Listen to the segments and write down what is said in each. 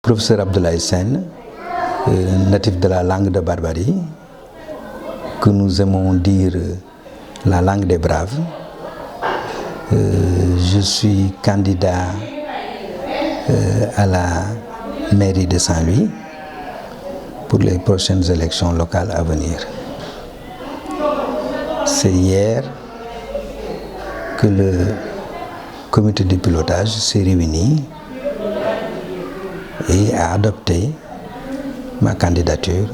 Professeur Abdoulaye Sène, natif de la langue de Barbarie, que nous aimons dire la langue des braves. Je suis candidat à la mairie de Saint-Louis pour les prochaines élections locales à venir. C'est hier que le comité de pilotage s'est réuni et a adopté ma candidature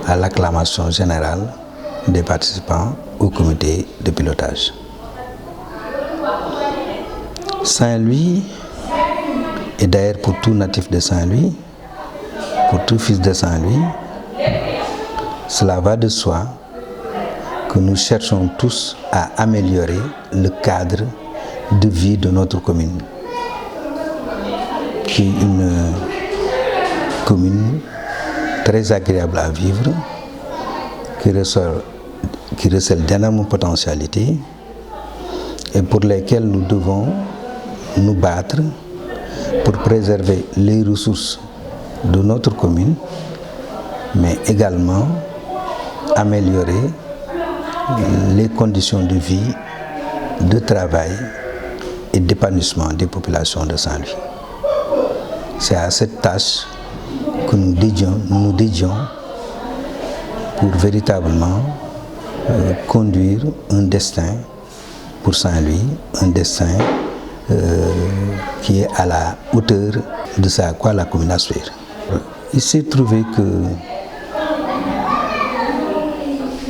à l'acclamation générale des participants au comité de pilotage. Saint-Louis, et d'ailleurs pour tout natif de Saint-Louis, pour tout fils de Saint-Louis, cela va de soi que nous cherchons tous à améliorer le cadre de vie de notre commune, qui est une commune très agréable à vivre, qui recèle d'énormes potentialités et pour lesquelles nous devons nous battre pour préserver les ressources de notre commune, mais également améliorer les conditions de vie, de travail et d'épanouissement des populations de Saint-Louis. C'est à cette tâche que nous nous dédions pour véritablement conduire un destin pour Saint-Louis, un destin qui est à la hauteur de ce à quoi la commune aspire. Il s'est trouvé que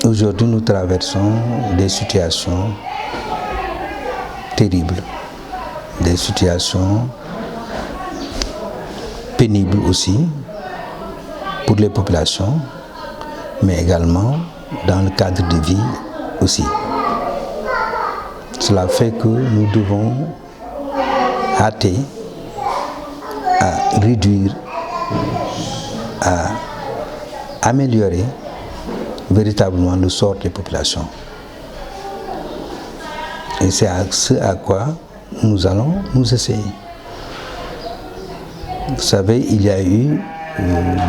aujourd'hui nous traversons des situations terribles, des situations pénibles aussi pour les populations, mais également dans le cadre de vie aussi. Cela fait que nous devons hâter à réduire, à améliorer véritablement le sort des populations. Et c'est à ce à quoi nous allons nous essayer. Vous savez, il y a eu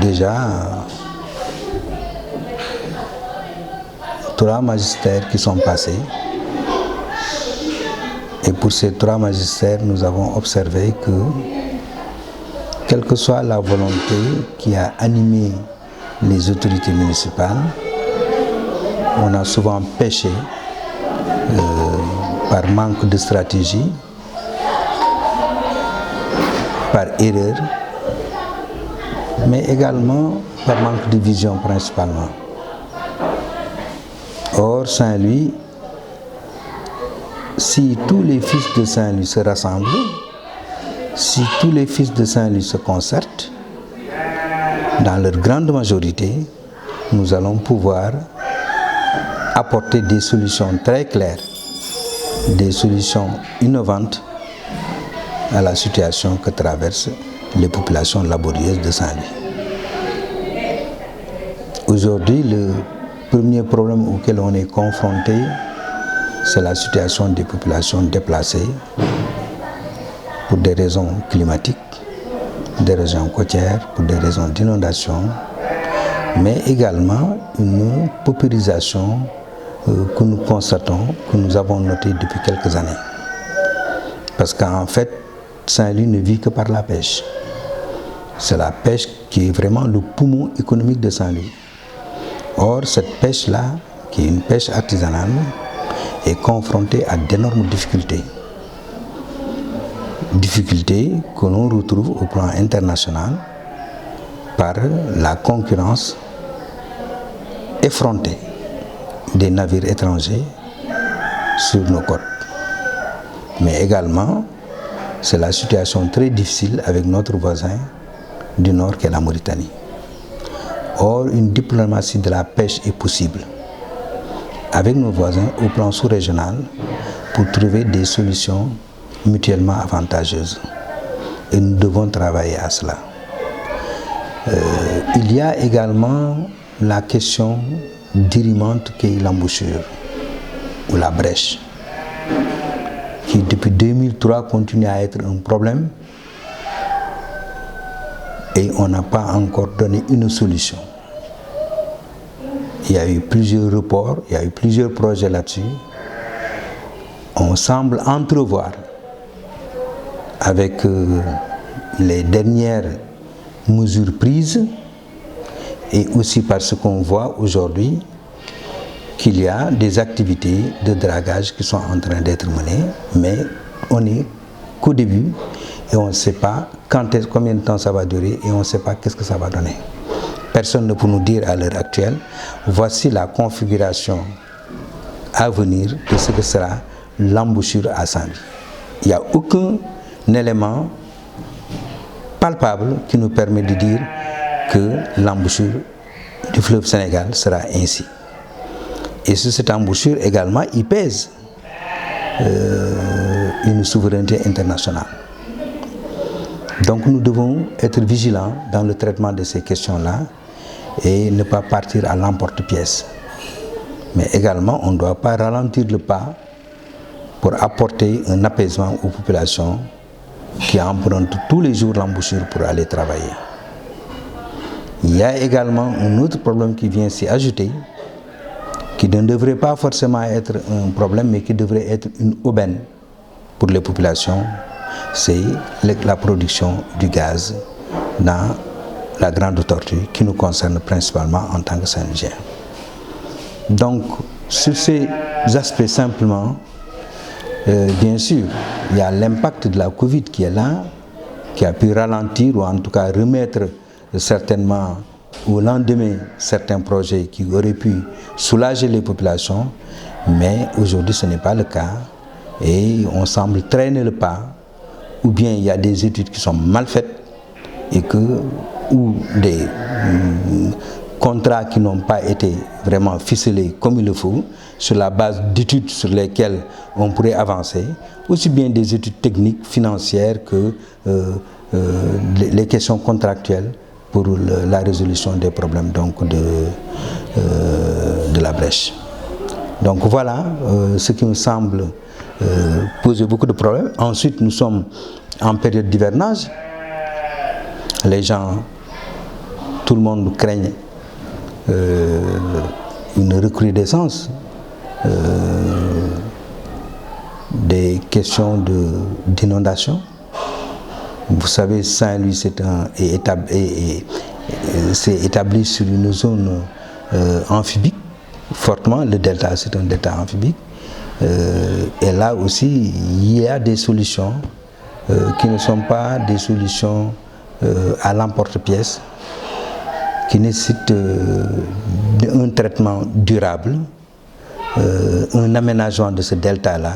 déjà 3 magistères qui sont passés. Et pour ces 3 magistères, nous avons observé que, quelle que soit la volonté qui a animé les autorités municipales, on a souvent péché par manque de stratégie, par erreur, mais également par manque de vision principalement. Or, Saint-Louis, si tous les fils de Saint-Louis se rassemblent, si tous les fils de Saint-Louis se concertent, dans leur grande majorité, nous allons pouvoir apporter des solutions très claires, des solutions innovantes à la situation que traversent les populations laborieuses de Saint-Louis. Aujourd'hui, le premier problème auquel on est confronté, c'est la situation des populations déplacées pour des raisons climatiques, des raisons côtières, pour des raisons d'inondation, mais également une paupérisation que nous constatons, que nous avons notée depuis quelques années. Parce qu'en fait, Saint-Louis ne vit que par la pêche. C'est la pêche qui est vraiment le poumon économique de Saint-Louis. Or, cette pêche-là, qui est une pêche artisanale, est confrontée à d'énormes difficultés. Difficultés que l'on retrouve au plan international par la concurrence effrontée des navires étrangers sur nos côtes. Mais également, c'est la situation très difficile avec notre voisin du nord qui est la Mauritanie. Or, une diplomatie de la pêche est possible avec nos voisins au plan sous-régional pour trouver des solutions mutuellement avantageuses. Et nous devons travailler à cela. Il y a également la question dirimante qui est l'embouchure ou la brèche, qui depuis 2003 continue à être un problème et on n'a pas encore donné une solution. Il y a eu plusieurs reports, il y a eu plusieurs projets là-dessus. On semble entrevoir avec les dernières mesures prises et aussi parce qu'on voit aujourd'hui qu'il y a des activités de dragage qui sont en train d'être menées, mais on n'est qu'au début et on ne sait pas combien de temps ça va durer et on ne sait pas qu'est-ce que ça va donner. Personne ne peut nous dire à l'heure actuelle, voici la configuration à venir de ce que sera l'embouchure à Saint-Louis. Il n'y a aucun élément palpable qui nous permet de dire que l'embouchure du fleuve Sénégal sera ainsi. Et sur cette embouchure également, il pèse une souveraineté internationale. Donc nous devons être vigilants dans le traitement de ces questions-là et ne pas partir à l'emporte-pièce. Mais également, on ne doit pas ralentir le pas pour apporter un apaisement aux populations qui empruntent tous les jours l'embouchure pour aller travailler. Il y a également un autre problème qui vient s'y ajouter, qui ne devrait pas forcément être un problème, mais qui devrait être une aubaine pour les populations, c'est la production du gaz dans la Grande Tortue, qui nous concerne principalement en tant que Saint-Louisiens. Donc, sur ces aspects simplement, bien sûr, il y a l'impact de la Covid qui est là, qui a pu ralentir ou en tout cas remettre certainement au lendemain certains projets qui auraient pu soulager les populations, mais aujourd'hui ce n'est pas le cas et on semble traîner le pas, ou bien il y a des études qui sont mal faites et ou des contrats qui n'ont pas été vraiment ficelés comme il le faut, sur la base d'études sur lesquelles on pourrait avancer, aussi bien des études techniques, financières que les questions contractuelles pour la résolution des problèmes donc de la brèche. Donc voilà ce qui me semble poser beaucoup de problèmes. Ensuite, nous sommes en période d'hivernage. Les gens, tout le monde craigne une recrudescence des questions d'inondation. Vous savez, Saint-Louis s'est établi sur une zone amphibique, fortement. Le delta, c'est un delta amphibique. Et là aussi, il y a des solutions qui ne sont pas des solutions à l'emporte-pièce, qui nécessitent un traitement durable, un aménagement de ce delta-là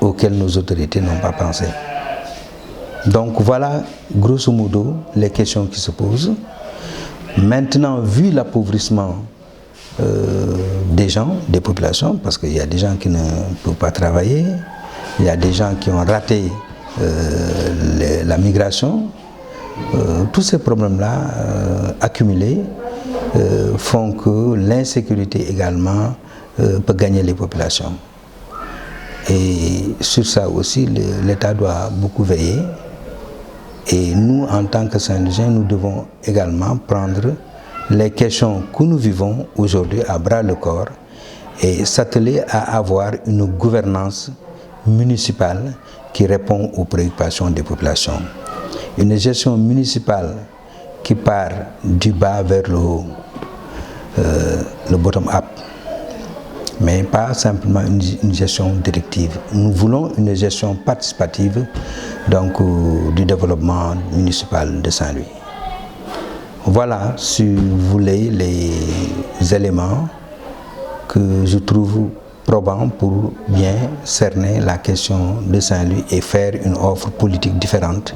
auquel nos autorités n'ont pas pensé. Donc voilà, grosso modo, les questions qui se posent. Maintenant, vu l'appauvrissement des gens, des populations, parce qu'il y a des gens qui ne peuvent pas travailler, il y a des gens qui ont raté la migration, tous ces problèmes-là accumulés font que l'insécurité également peut gagner les populations. Et sur ça aussi, l'État doit beaucoup veiller. Et nous, en tant que Saint-Louisiens, nous devons également prendre les questions que nous vivons aujourd'hui à bras-le-corps et s'atteler à avoir une gouvernance municipale qui répond aux préoccupations des populations. Une gestion municipale qui part du bas vers le haut, le bottom-up, mais pas simplement une gestion directive. Nous voulons une gestion participative donc, du développement municipal de Saint-Louis. Voilà, si vous voulez, les éléments que je trouve probants pour bien cerner la question de Saint-Louis et faire une offre politique différente